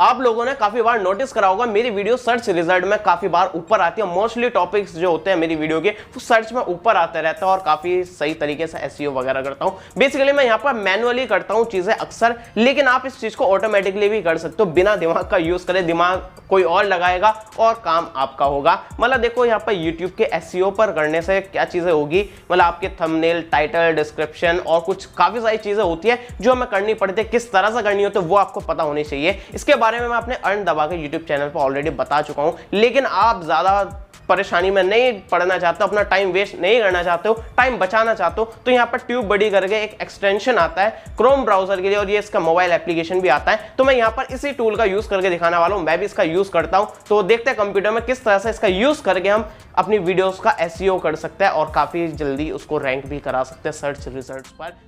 आप लोगों ने काफी बार नोटिस करा होगा मेरी वीडियो सर्च रिजल्ट में काफी बार ऊपर आती है। मोस्टली टॉपिक्स जो होते हैं मेरी वीडियो के वो सर्च में ऊपर आते रहता है और काफी सही तरीके से एसईओ वगैरह करता हूं। बेसिकली मैं यहां पर मैनुअली करता हूं चीजें अक्सर, लेकिन आप इस चीज को ऑटोमेटिकली भी कर सकते हो बिना दिमाग का यूज करे। दिमाग कोई और लगाएगा और काम आपका होगा। मतलब देखो यहाँ पर यूट्यूब के एसईओ पर करने से क्या चीजें होगी, मतलब आपके थंबनेल, टाइटल, डिस्क्रिप्शन और कुछ काफी सारी चीजें होती है जो हमें करनी पड़ती है। किस तरह से करनी होती है वो आपको पता होनी चाहिए। इसके बारे में मैं अपने अर्न दबा के यूट्यूब चैनल पर ऑलरेडी बता चुका हूं, लेकिन आप ज्यादा परेशानी में नहीं पड़ना चाहते हो, अपना टाइम वेस्ट नहीं करना चाहते हो, टाइम बचाना चाहते हो, तो यहाँ पर ट्यूबबडी करके एक एक्सटेंशन आता है क्रोम ब्राउजर के लिए और ये इसका मोबाइल एप्लीकेशन भी आता है। तो मैं यहाँ पर इसी टूल का यूज करके दिखाने वाला हूँ। मैं भी इसका यूज करता हूँ, तो देखते हैं कंप्यूटर में किस तरह से इसका यूज करके हम अपनी वीडियोस का एसईओ कर सकते हैं और काफी जल्दी उसको रैंक भी करा सकते हैं सर्च रिजल्ट्स पर।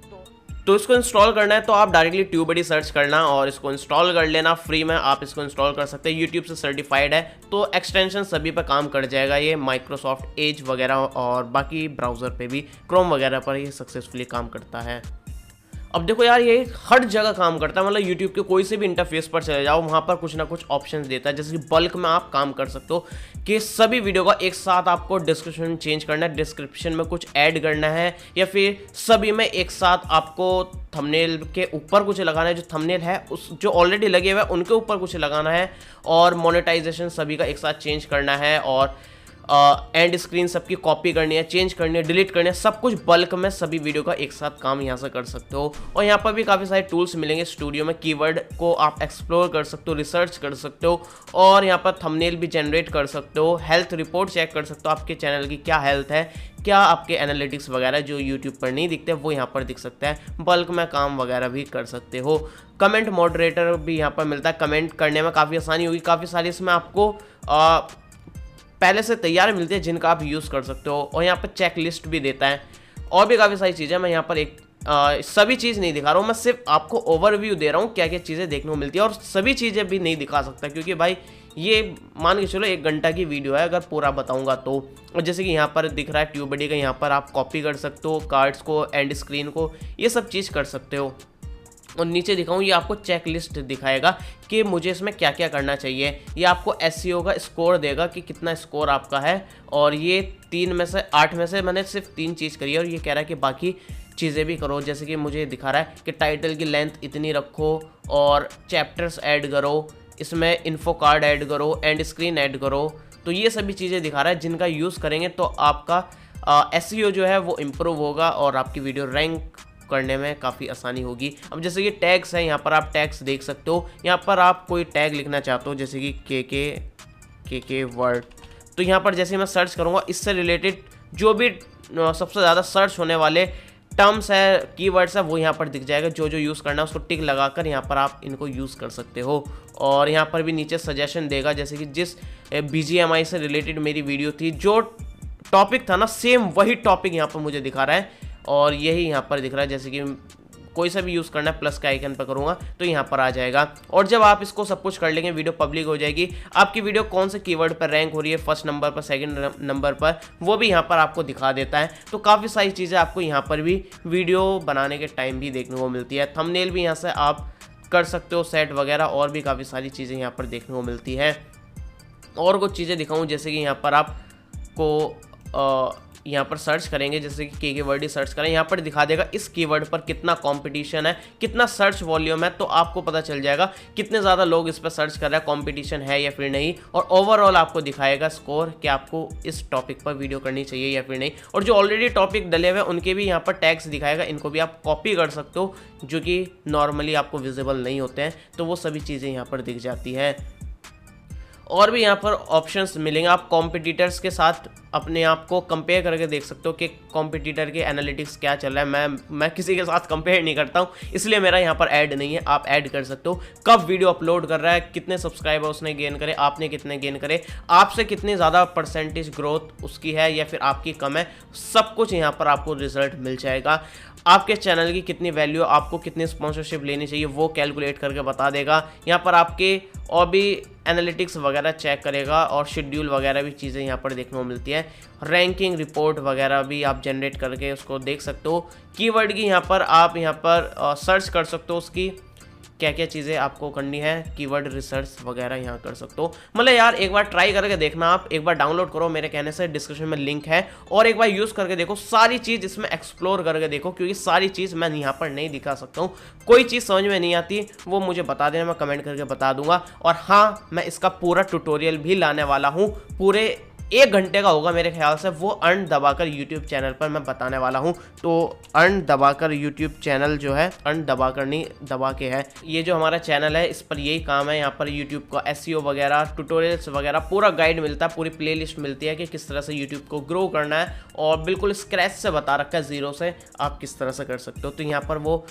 तो इसको इंस्टॉल करना है तो आप डायरेक्टली ट्यूबबडी सर्च करना और इसको इंस्टॉल कर लेना। फ्री में आप इसको इंस्टॉल कर सकते हैं, यूट्यूब से सर्टिफाइड है, तो एक्सटेंशन सभी पे काम कर जाएगा। ये माइक्रोसॉफ्ट एज वगैरह और बाकी ब्राउज़र पे भी, क्रोम वगैरह पर ये सक्सेसफुली काम करता है। अब देखो यार, ये हर जगह काम करता है। मतलब यूट्यूब के कोई से भी इंटरफेस पर चले जाओ, वहाँ पर कुछ ना कुछ ऑप्शंस देता है। जैसे कि बल्क में आप काम कर सकते हो कि सभी वीडियो का एक साथ आपको डिस्क्रिप्शन चेंज करना है, डिस्क्रिप्शन में कुछ ऐड करना है, या फिर सभी में एक साथ आपको थंबनेल के ऊपर कुछ लगाना है, जो थंबनेल है उस जो ऑलरेडी लगे हुए हैं उनके ऊपर कुछ लगाना है, और मोनेटाइजेशन सभी का एक साथ चेंज करना है, और एंड स्क्रीन सबकी कॉपी करनी है, चेंज करनी है, डिलीट करनी है, सब कुछ बल्क में सभी वीडियो का एक साथ काम यहाँ से कर सकते हो। और यहाँ पर भी काफ़ी सारे टूल्स मिलेंगे स्टूडियो में। कीवर्ड को आप एक्सप्लोर कर सकते हो, रिसर्च कर सकते हो, और यहाँ पर थंबनेल भी जनरेट कर सकते हो। हेल्थ रिपोर्ट चेक कर सकते हो, आपके चैनल की क्या हेल्थ है, क्या आपके एनालिटिक्स वगैरह जो यूट्यूब पर नहीं दिखते वो यहाँ पर दिख सकता है। बल्क में काम वगैरह भी कर सकते हो। कमेंट मॉडरेटर भी यहाँ पर मिलता है, कमेंट करने में काफ़ी आसानी होगी। काफ़ी सारी इसमें आपको पहले से तैयार मिलती है जिनका आप यूज़ कर सकते हो। और यहाँ पर चेक लिस्ट भी देता है, और भी काफ़ी सारी चीज़ें। मैं यहाँ पर एक सभी चीज़ नहीं दिखा रहा हूँ, मैं सिर्फ आपको ओवरव्यू दे रहा हूँ क्या क्या चीज़ें देखने को मिलती है, और सभी चीज़ें भी नहीं दिखा सकता क्योंकि भाई ये मान के चलो 1 घंटा की वीडियो है, अगर पूरा बताऊंगा तो। और जैसे कि यहाँ पर दिख रहा है ट्यूबबडी का, यहाँ पर आप कॉपी कर सकते हो कार्ड्स को, एंड स्क्रीन को, ये सब चीज़ कर सकते हो। और नीचे दिखाऊं, ये आपको चेक लिस्ट दिखाएगा कि मुझे इसमें क्या क्या करना चाहिए। ये आपको एसईओ का स्कोर देगा कि कितना स्कोर आपका है, और ये 3 में से 8 में से मैंने सिर्फ 3 चीज़ करी है, और ये कह रहा है कि बाकी चीज़ें भी करो। जैसे कि मुझे दिखा रहा है कि टाइटल की लेंथ इतनी रखो, और चैप्टर्स ऐड करो, इसमें इन्फो कार्ड ऐड करो, एंड स्क्रीन ऐड करो। तो ये सभी चीज़ें दिखा रहा है जिनका यूज़ करेंगे तो आपका एसईओ जो है वो इम्प्रूव होगा और आपकी वीडियो रैंक करने में काफ़ी आसानी होगी। अब जैसे कि टैग्स है, यहाँ पर आप टैग्स देख सकते हो। यहाँ पर आप कोई टैग लिखना चाहते हो, जैसे कि के वर्ड, तो यहाँ पर जैसे मैं सर्च करूँगा इससे रिलेटेड जो भी सबसे ज़्यादा सर्च होने वाले टर्म्स है, कीवर्ड्स है, वो यहाँ पर दिख जाएगा। जो जो यूज़ करना है उसको टिक लगाकर यहाँ पर आप इनको यूज़ कर सकते हो। और यहाँ पर भी नीचे सजेशन देगा, जैसे कि जिस BGMI से रिलेटेड मेरी वीडियो थी, जो टॉपिक था ना, सेम वही टॉपिक यहाँ पर मुझे दिखा रहा है, और यही यहाँ पर दिख रहा है। जैसे कि कोई सा भी यूज़ करना है, प्लस के आइकन पर करूँगा तो यहाँ पर आ जाएगा। और जब आप इसको सब कुछ कर लेंगे, वीडियो पब्लिक हो जाएगी। आपकी वीडियो कौन से कीवर्ड पर रैंक हो रही है, फर्स्ट नंबर पर, सेकंड नंबर पर, वो भी यहाँ पर आपको दिखा देता है। तो काफ़ी सारी चीज़ें आपको यहाँ पर भी वीडियो बनाने के टाइम भी देखने को मिलती है। थंबनेल भी यहाँ से आप कर सकते हो सेट वगैरह, और भी काफ़ी सारी चीज़ें यहाँ पर देखने को मिलती है। और कुछ चीज़ें दिखाऊँ, जैसे कि यहाँ पर आपको यहाँ पर सर्च करेंगे, जैसे कि कीवर्ड ही सर्च करें, यहाँ पर दिखा देगा इस कीवर्ड पर कितना कंपटीशन है, कितना सर्च वॉल्यूम है, तो आपको पता चल जाएगा कितने ज़्यादा लोग इस पर सर्च कर रहे हैं, कंपटीशन है या फिर नहीं। और ओवरऑल आपको दिखाएगा स्कोर कि आपको इस टॉपिक पर वीडियो करनी चाहिए या फिर नहीं। और जो ऑलरेडी टॉपिक डले हुए हैं उनके भी यहाँ पर टैग्स दिखाएगा, इनको भी आप कॉपी कर सकते हो, जो कि नॉर्मली आपको विजिबल नहीं होते हैं, तो वो सभी चीज़ें यहाँ पर दिख जाती है। और भी यहाँ पर ऑप्शंस मिलेंगे, आप कॉम्पिटिटर्स के साथ अपने आप को कंपेयर करके देख सकते हो कि कॉम्पिटिटर के एनालिटिक्स क्या चल रहा है। मैं किसी के साथ कंपेयर नहीं करता हूँ, इसलिए मेरा यहाँ पर ऐड नहीं है। आप ऐड कर सकते हो, कब वीडियो अपलोड कर रहा है, कितने सब्सक्राइबर उसने गेन करे, आपने कितने गेन करे, आपसे कितनी ज़्यादा परसेंटेज ग्रोथ उसकी है या फिर आपकी कम है, सब कुछ यहाँ पर आपको रिजल्ट मिल जाएगा। आपके चैनल की कितनी वैल्यू, आपको कितनी स्पॉन्सरशिप लेनी चाहिए, वो कैलकुलेट करके बता देगा। यहाँ पर आपके और भी एनालिटिक्स वगैरह चेक करेगा, और शेड्यूल वगैरह भी चीज़ें यहाँ पर देखने को मिलती है। रैंकिंग रिपोर्ट वगैरह भी आप जनरेट करके उसको देख सकते हो। कीवर्ड की यहाँ पर आप सर्च कर सकते हो उसकी क्या क्या चीज़ें आपको करनी है, कीवर्ड रिसर्च वगैरह यहाँ कर सकते हो। मतलब यार एक बार ट्राई करके देखना, आप एक बार डाउनलोड करो, मेरे कहने से डिस्क्रिप्शन में लिंक है, और एक बार यूज़ करके देखो, सारी चीज़ इसमें एक्सप्लोर करके देखो, क्योंकि सारी चीज़ मैं यहाँ पर नहीं दिखा सकता हूँ। कोई चीज़ समझ में नहीं आती वो मुझे बता देना, मैं कमेंट करके बता दूंगा। और हाँ, मैं इसका पूरा ट्यूटोरियल भी लाने वाला हूँ, पूरे 1 घंटे का होगा मेरे ख्याल से, वो अर्न दबाकर यूट्यूब चैनल पर मैं बताने वाला हूँ। तो अर्न दबाकर यूट्यूब चैनल जो है, अर्न दबाकर नहीं दबा के है, ये जो हमारा चैनल है इस पर यही काम है। यहाँ पर यूट्यूब का SEO वगैरह, ट्यूटोरियल्स वगैरह पूरा गाइड मिलता है, पूरी प्लेलिस्ट मिलती है कि किस तरह से यूट्यूब को ग्रो करना है, और बिल्कुल स्क्रैच से बता रखा है, जीरो से आप किस तरह से कर सकते हो। तो यहाँ पर वो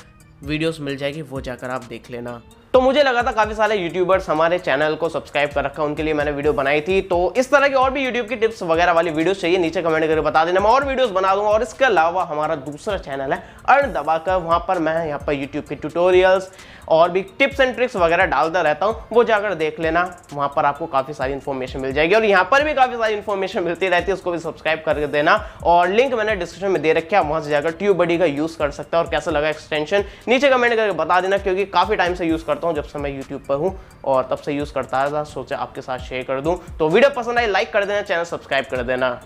वीडियोस मिल जाएगी, वो जाकर आप देख लेना। तो मुझे लगा था काफ़ी सारे यूट्यूबर्स हमारे चैनल को सब्सक्राइब कर रखा है, उनके लिए मैंने वीडियो बनाई थी। तो इस तरह की और भी यूट्यूब की टिप्स वगैरह वाली वीडियोस चाहिए, नीचे कमेंट करके बता देना, मैं और वीडियोस बना दूंगा। और इसके अलावा हमारा दूसरा चैनल है अर्न दबाकर, वहाँ पर मैं यहाँ पर यूट्यूब के ट्यूटोरियल्स और भी टिप्स एंड ट्रिक्स वगैरह डालता रहता हूँ, वो जाकर देख लेना, वहाँ पर आपको काफ़ी सारी इन्फॉर्मेशन मिल जाएगी। और यहाँ पर भी काफ़ी सारी इन्फॉर्मेशन मिलती रहती है, उसको भी सब्सक्राइब करके देना। और लिंक मैंने डिस्क्रिप्शन में दे रखा है, वहाँ से जाकर ट्यूबबडी का यूज़ कर सकता है। और कैसा लगा एक्सटेंशन नीचे कमेंट करके बता देना, क्योंकि काफ़ी टाइम से यूज़ करता हूँ, जब से मैं यूट्यूब पर हूँ, और तब से यूज़ करता था, सोचा आपके साथ शेयर कर दूँ। तो वीडियो पसंद आई लाइक कर देना, चैनल सब्सक्राइब कर देना।